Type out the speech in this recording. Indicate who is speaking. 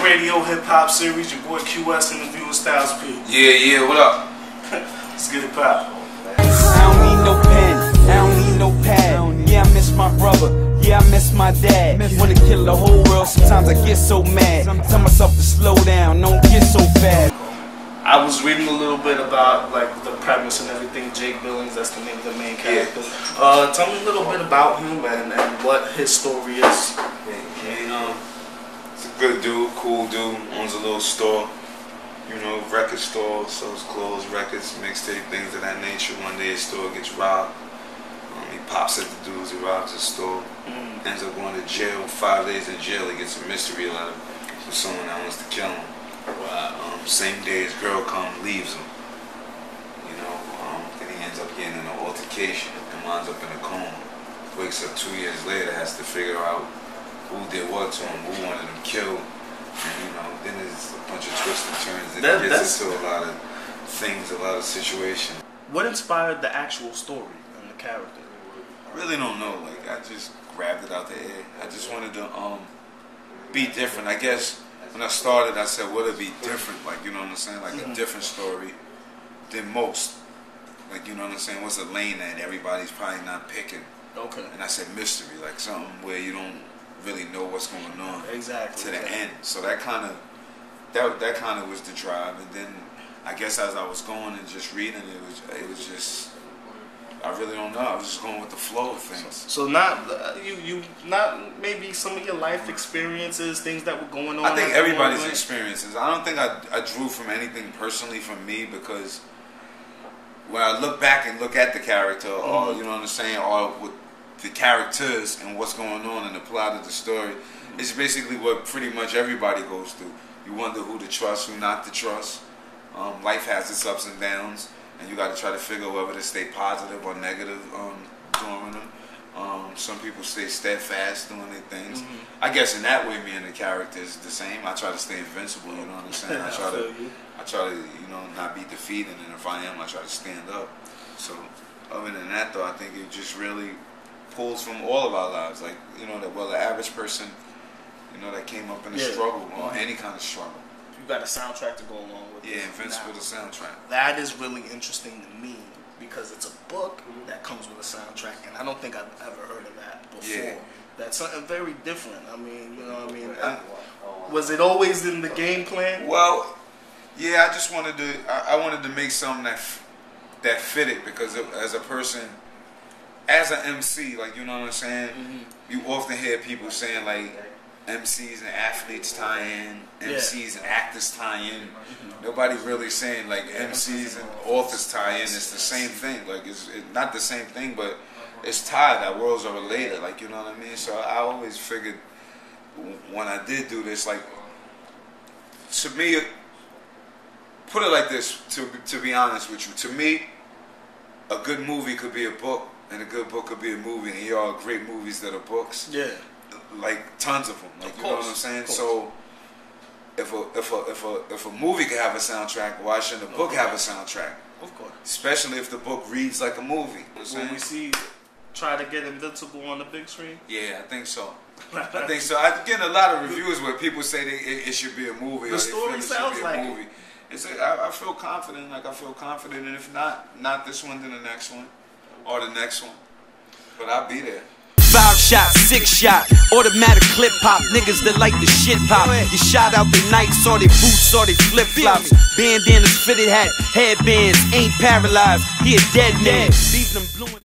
Speaker 1: Radio Hip Hop Series. Your boy QS and the viewer Styles P.
Speaker 2: Yeah, what up?
Speaker 1: Let's get it pop.
Speaker 3: I don't need no pen, I don't need no pad. Yeah, I miss my brother, yeah, I miss my dad. Wanna kill the whole world, sometimes I get so mad. Tell myself to slow down, don't get so fast.
Speaker 1: I was reading a little bit about like the premise and everything. Jake Billings, that's the name of the main character. Yeah. Tell me a little bit about him and what his story is.
Speaker 2: Yeah, he's a good dude, cool dude, owns a little store, you know, record store, sells clothes, records, mixtape, things of that nature. One day his store gets robbed. He pops at the dudes, he robs his store, ends up going to jail, 5 days in jail. He gets a mystery letter from someone that wants to kill him. Same day his girl leaves him, you know, then he ends up getting in an altercation and winds up in a coma. Wakes up 2 years later, has to figure out who did what to him, who wanted him killed, and you know, then there's a bunch of twists and turns that gets into a lot of things, a lot of situations.
Speaker 1: What inspired the actual story and the character?
Speaker 2: I really don't know, like I just grabbed it out the air. I just wanted to be different, I guess. When I started, I said, would it be different? Like, you know what I'm saying? Like a different story than most. Like, you know what I'm saying? What's a lane that everybody's probably not picking? Okay. And I said mystery, like something where you don't really know what's going on. Exactly. To the end. So that kind of was the drive. And then I guess as I was going and just reading, it was just. I really don't know. I was just going with the flow of things.
Speaker 1: So not not maybe some of your life experiences, things that were going on.
Speaker 2: I think everybody's experiences. I don't think I drew from anything personally from me, because when I look back and look at the character, or you know what I'm saying, or with the characters and what's going on in the plot of the story, it's basically what pretty much everybody goes through. You wonder who to trust, who not to trust. Life has its ups and downs. And you got to try to figure whether to stay positive or negative during them. Some people stay steadfast doing their things. I guess in that way, me and the character is the same. I try to stay invincible. You know what I'm saying? I try to you know, not be defeated. And if I am, I try to stand up. So other than that, though, I think it just really pulls from all of our lives. Like, you know, the average person, you know, that came up in a struggle or any kind of struggle.
Speaker 1: You got a soundtrack to go along with.
Speaker 2: Yeah, Invincible, the soundtrack.
Speaker 1: That is really interesting to me, because it's a book that comes with a soundtrack, and I don't think I've ever heard of that before. Yeah. That's something very different. I mean, you know what I mean? Was it always in the game plan?
Speaker 2: Well, yeah, I just wanted to. I wanted to make something that fitted, because as a person, as an MC, like, you know what I'm saying, you often hear people saying like, MCs and athletes tie in, MCs and actors tie in. Nobody really saying like MCs and authors tie in. It's the same thing. Like it's not the same thing, but it's tied. Our worlds are related. Like, you know what I mean? So I always figured when I did do this, like, to me, put it like this. To be honest with you, to me, a good movie could be a book, and a good book could be a movie. And here are great movies that are books. Yeah. Like tons of them, like, you know what I'm saying. So if a movie could have a soundtrack, why shouldn't a book have a soundtrack? Of course, especially if the book reads like a movie.
Speaker 1: Will we see try to get Invincible on the big screen?
Speaker 2: Yeah, I think so. I think so. I'm getting a lot of reviews where people say it should be a movie.
Speaker 1: The story sounds like a
Speaker 2: movie. It's I feel confident. Like, I feel confident, and if not this one, then the next one, or the next one. But I'll be there.
Speaker 3: 5 shot, 6 shot, automatic clip pop. Niggas that like the shit pop. You shot out the Nikes or they boots or they flip flops. Bandanas, fitted hat, headbands, ain't paralyzed. He a dead man. Leave them blue.